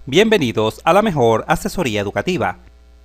Bienvenidos a la mejor asesoría educativa.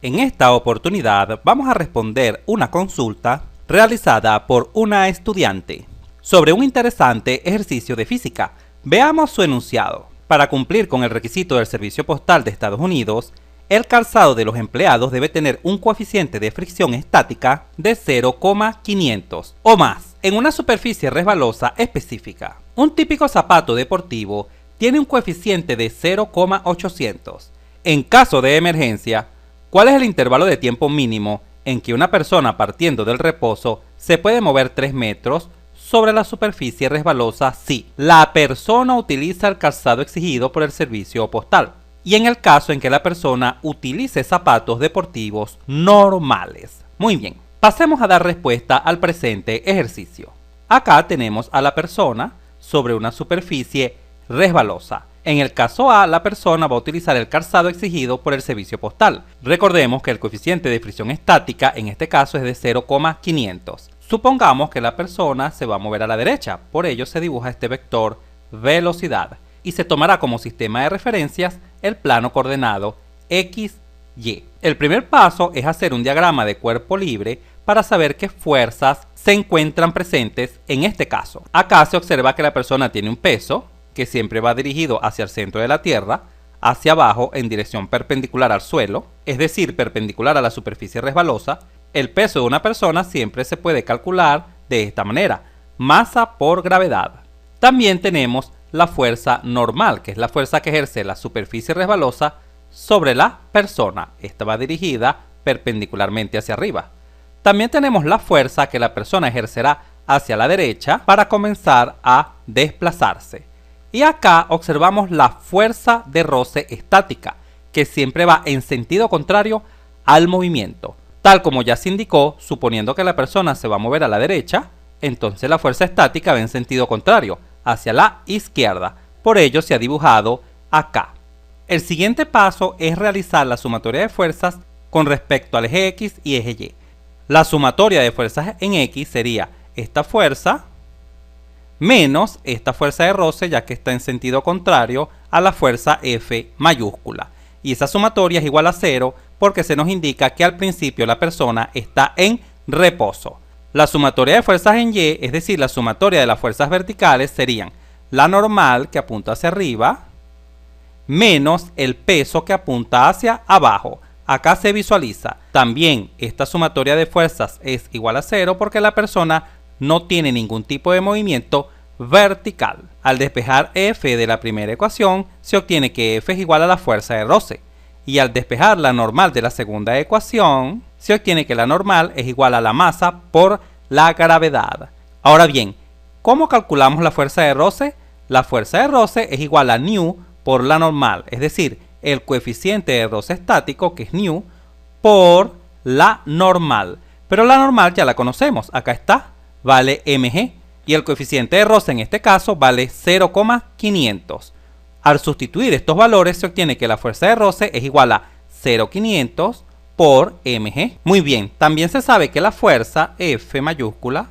En esta oportunidad vamos a responder una consulta realizada por una estudiante sobre un interesante ejercicio de física. Veamos su enunciado. Para cumplir con el requisito del Servicio Postal de Estados Unidos, el calzado de los empleados debe tener un coeficiente de fricción estática de 0,500 o más en una superficie resbalosa específica. Un típico zapato deportivo tiene un coeficiente de 0,800. En caso de emergencia, ¿cuál es el intervalo de tiempo mínimo en que una persona partiendo del reposo se puede mover 3 metros sobre la superficie resbalosa si la persona utiliza el calzado exigido por el servicio postal? Y en el caso en que la persona utilice zapatos deportivos normales. Muy bien, pasemos a dar respuesta al presente ejercicio. Acá tenemos a la persona sobre una superficie resbalosa. En el caso A, la persona va a utilizar el calzado exigido por el servicio postal. Recordemos que el coeficiente de fricción estática en este caso es de 0,500. Supongamos que la persona se va a mover a la derecha, por ello se dibuja este vector velocidad y se tomará como sistema de referencias el plano coordenado X, Y. El primer paso es hacer un diagrama de cuerpo libre para saber qué fuerzas se encuentran presentes en este caso. Acá se observa que la persona tiene un peso que siempre va dirigido hacia el centro de la Tierra, hacia abajo en dirección perpendicular al suelo, es decir, perpendicular a la superficie resbalosa. El peso de una persona siempre se puede calcular de esta manera, masa por gravedad. También tenemos la fuerza normal, que es la fuerza que ejerce la superficie resbalosa sobre la persona. Esta va dirigida perpendicularmente hacia arriba. También tenemos la fuerza que la persona ejercerá hacia la derecha para comenzar a desplazarse. Y acá observamos la fuerza de roce estática, que siempre va en sentido contrario al movimiento. Tal como ya se indicó, suponiendo que la persona se va a mover a la derecha, entonces la fuerza estática va en sentido contrario, hacia la izquierda. Por ello se ha dibujado acá. El siguiente paso es realizar la sumatoria de fuerzas con respecto al eje X y eje Y. La sumatoria de fuerzas en X sería esta fuerza menos esta fuerza de roce, ya que está en sentido contrario a la fuerza F mayúscula. Y esa sumatoria es igual a 0 porque se nos indica que al principio la persona está en reposo. La sumatoria de fuerzas en Y, es decir, la sumatoria de las fuerzas verticales, serían la normal, que apunta hacia arriba, menos el peso, que apunta hacia abajo. Acá se visualiza. También esta sumatoria de fuerzas es igual a 0 porque la persona no tiene ningún tipo de movimiento vertical. Al despejar F de la primera ecuación, se obtiene que F es igual a la fuerza de roce. Y al despejar la normal de la segunda ecuación, se obtiene que la normal es igual a la masa por la gravedad. Ahora bien, ¿cómo calculamos la fuerza de roce? La fuerza de roce es igual a nu por la normal, es decir, el coeficiente de roce estático, que es nu, por la normal. Pero la normal ya la conocemos, acá está, vale mg, y el coeficiente de roce en este caso vale 0,500. Al sustituir estos valores se obtiene que la fuerza de roce es igual a 0,500 por mg. Muy bien, también se sabe que la fuerza F mayúscula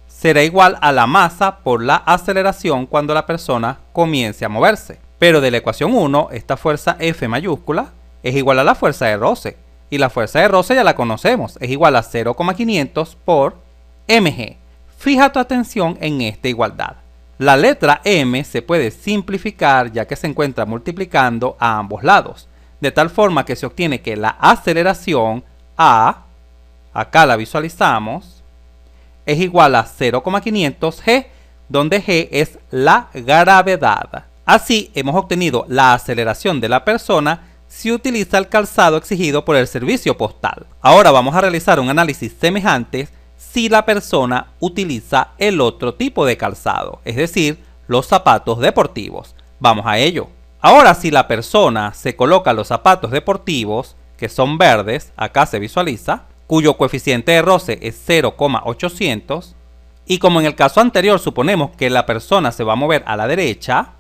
será igual a la masa por la aceleración cuando la persona comience a moverse. Pero de la ecuación 1, esta fuerza F mayúscula es igual a la fuerza de roce. Y la fuerza de roce ya la conocemos, es igual a 0,500 por mg. Fija tu atención en esta igualdad. La letra m se puede simplificar ya que se encuentra multiplicando a ambos lados, de tal forma que se obtiene que la aceleración a, acá la visualizamos, es igual a 0,500 g, donde g es la gravedad. Así hemos obtenido la aceleración de la persona si utiliza el calzado exigido por el servicio postal. Ahora vamos a realizar un análisis semejante si la persona utiliza el otro tipo de calzado, es decir, los zapatos deportivos. Vamos a ello. Ahora, si la persona se coloca los zapatos deportivos, que son verdes, acá se visualiza, cuyo coeficiente de roce es 0,800, y como en el caso anterior suponemos que la persona se va a mover a la derecha,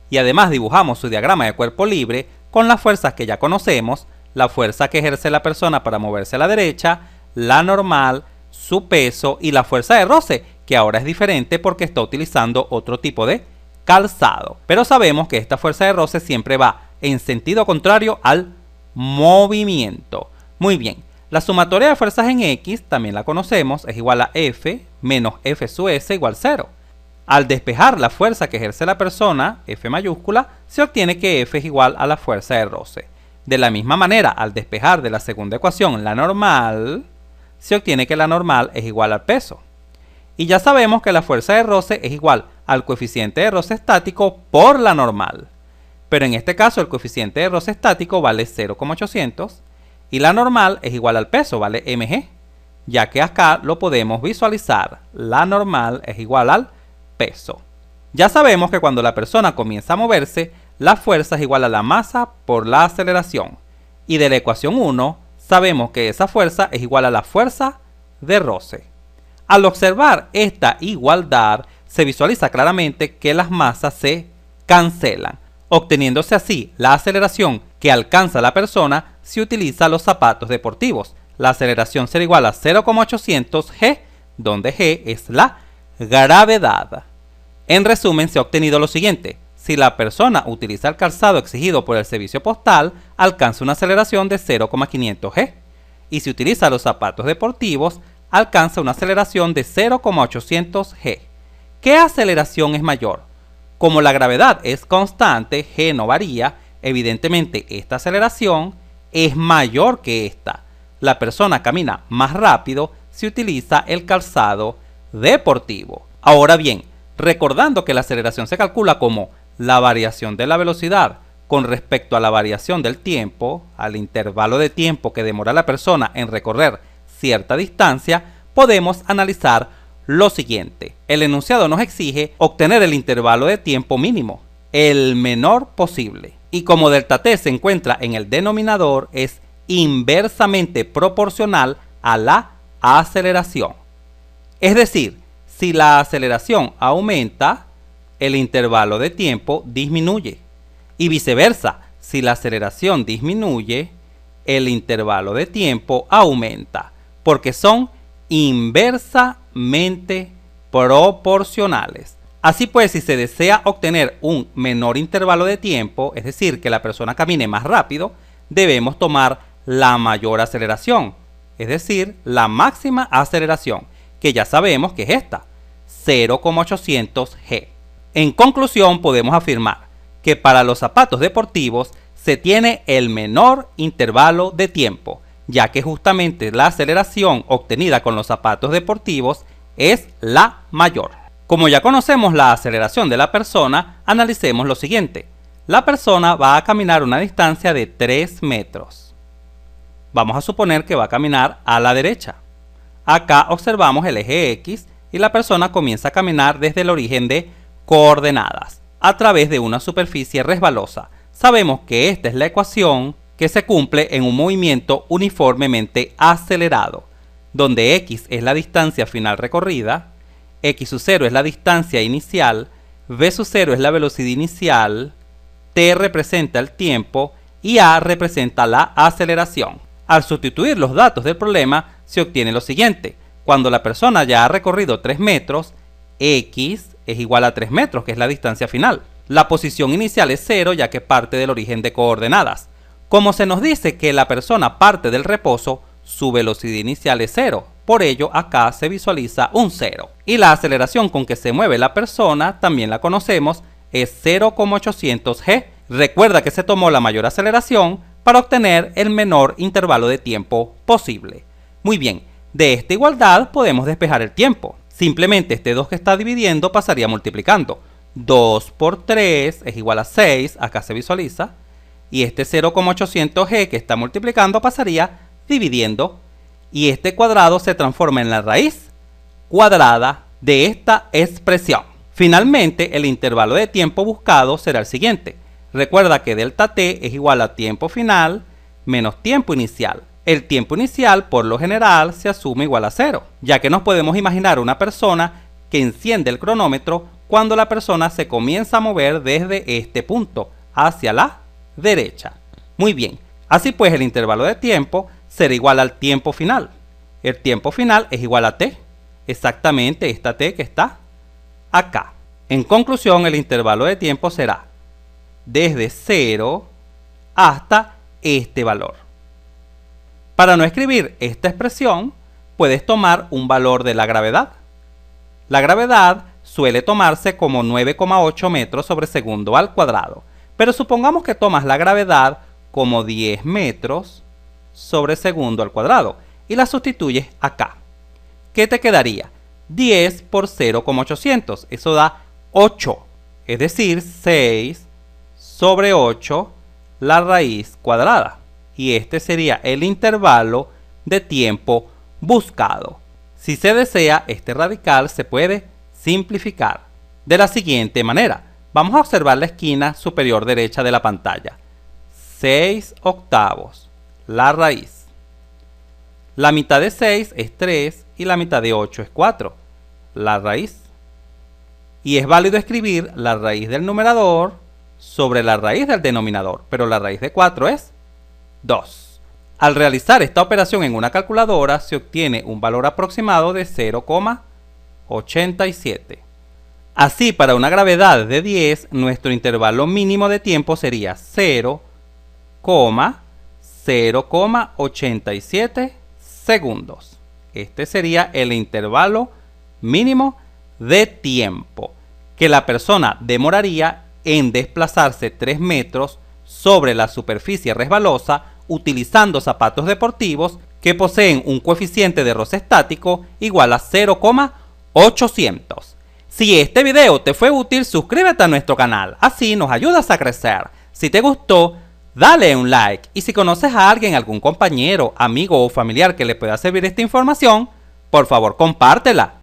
y además dibujamos su diagrama de cuerpo libre con las fuerzas que ya conocemos, la fuerza que ejerce la persona para moverse a la derecha, la normal, su peso y la fuerza de roce, que ahora es diferente porque está utilizando otro tipo de calzado. Pero sabemos que esta fuerza de roce siempre va en sentido contrario al movimiento. Muy bien, la sumatoria de fuerzas en X, también la conocemos, es igual a F menos F sub S igual 0. Al despejar la fuerza que ejerce la persona, F mayúscula, se obtiene que F es igual a la fuerza de roce. De la misma manera, al despejar de la segunda ecuación la normal, se obtiene que la normal es igual al peso. Y ya sabemos que la fuerza de roce es igual al coeficiente de roce estático por la normal. Pero en este caso el coeficiente de roce estático vale 0,800 y la normal es igual al peso, vale mg, ya que acá lo podemos visualizar. La normal es igual al peso. Ya sabemos que cuando la persona comienza a moverse, la fuerza es igual a la masa por la aceleración. Y de la ecuación 1 sabemos que esa fuerza es igual a la fuerza de roce. Al observar esta igualdad, se visualiza claramente que las masas se cancelan, obteniéndose así la aceleración que alcanza la persona si utiliza los zapatos deportivos. La aceleración será igual a 0,800 g, donde g es la gravedad. En resumen, se ha obtenido lo siguiente: si la persona utiliza el calzado exigido por el servicio postal, alcanza una aceleración de 0,500 g, y si utiliza los zapatos deportivos, alcanza una aceleración de 0,800 g. ¿Qué aceleración es mayor? Como la gravedad es constante, g no varía, evidentemente esta aceleración es mayor que esta. La persona camina más rápido si utiliza el calzado deportivo. Ahora bien, recordando que la aceleración se calcula como la variación de la velocidad con respecto a la variación del tiempo, al intervalo de tiempo que demora la persona en recorrer cierta distancia, podemos analizar lo siguiente. El enunciado nos exige obtener el intervalo de tiempo mínimo, el menor posible. Y como delta t se encuentra en el denominador, es inversamente proporcional a la aceleración. Es decir, si la aceleración aumenta, el intervalo de tiempo disminuye. Y viceversa, si la aceleración disminuye, el intervalo de tiempo aumenta, porque son inversamente proporcionales. Así pues, si se desea obtener un menor intervalo de tiempo, es decir, que la persona camine más rápido, debemos tomar la mayor aceleración, es decir, la máxima aceleración, que ya sabemos que es esta, 0,800 g. En conclusión, podemos afirmar que para los zapatos deportivos se tiene el menor intervalo de tiempo, ya que justamente la aceleración obtenida con los zapatos deportivos es la mayor. Como ya conocemos la aceleración de la persona, analicemos lo siguiente. La persona va a caminar una distancia de 3 metros. Vamos a suponer que va a caminar a la derecha. Acá observamos el eje X y la persona comienza a caminar desde el origen de coordenadas a través de una superficie resbalosa. Sabemos que esta es la ecuación que se cumple en un movimiento uniformemente acelerado, donde x es la distancia final recorrida, x sub 0 es la distancia inicial, v sub 0 es la velocidad inicial, t representa el tiempo y a representa la aceleración. Al sustituir los datos del problema, se obtiene lo siguiente. Cuando la persona ya ha recorrido 3 metros, x es igual a 3 metros, que es la distancia final. La posición inicial es 0, ya que parte del origen de coordenadas. Como se nos dice que la persona parte del reposo, su velocidad inicial es 0. Por ello, acá se visualiza un 0. Y la aceleración con que se mueve la persona, también la conocemos, es 0,800 g. Recuerda que se tomó la mayor aceleración para obtener el menor intervalo de tiempo posible. Muy bien, de esta igualdad podemos despejar el tiempo. Simplemente este 2 que está dividiendo pasaría multiplicando. 2 por 3 es igual a 6, acá se visualiza. Y este 0,800 g que está multiplicando pasaría dividiendo. Y este cuadrado se transforma en la raíz cuadrada de esta expresión. Finalmente, el intervalo de tiempo buscado será el siguiente. Recuerda que delta t es igual a tiempo final menos tiempo inicial. El tiempo inicial, por lo general, se asume igual a 0, ya que nos podemos imaginar una persona que enciende el cronómetro cuando la persona se comienza a mover desde este punto hacia la derecha. Muy bien, así pues el intervalo de tiempo será igual al tiempo final. El tiempo final es igual a t, exactamente esta t que está acá. En conclusión, el intervalo de tiempo será desde 0 hasta este valor. Para no escribir esta expresión, puedes tomar un valor de la gravedad. La gravedad suele tomarse como 9,8 metros sobre segundo al cuadrado, pero supongamos que tomas la gravedad como 10 metros sobre segundo al cuadrado y la sustituyes acá. ¿Qué te quedaría? 10 por 0,800, eso da 8, es decir, 6 sobre 8 la raíz cuadrada. Y este sería el intervalo de tiempo buscado. Si se desea, este radical se puede simplificar de la siguiente manera. Vamos a observar la esquina superior derecha de la pantalla. 6 octavos, la raíz. La mitad de 6 es 3 y la mitad de 8 es 4, la raíz. Y es válido escribir la raíz del numerador sobre la raíz del denominador, pero la raíz de 4 es 2. Al realizar esta operación en una calculadora se obtiene un valor aproximado de 0,87. Así, para una gravedad de 10, nuestro intervalo mínimo de tiempo sería 0,87 segundos. Este sería el intervalo mínimo de tiempo que la persona demoraría en desplazarse 3 metros sobre la superficie resbalosa utilizando zapatos deportivos que poseen un coeficiente de roce estático igual a 0,800. Si este video te fue útil, suscríbete a nuestro canal, así nos ayudas a crecer. Si te gustó, dale un like, y si conoces a alguien, algún compañero, amigo o familiar que le pueda servir esta información, por favor compártela.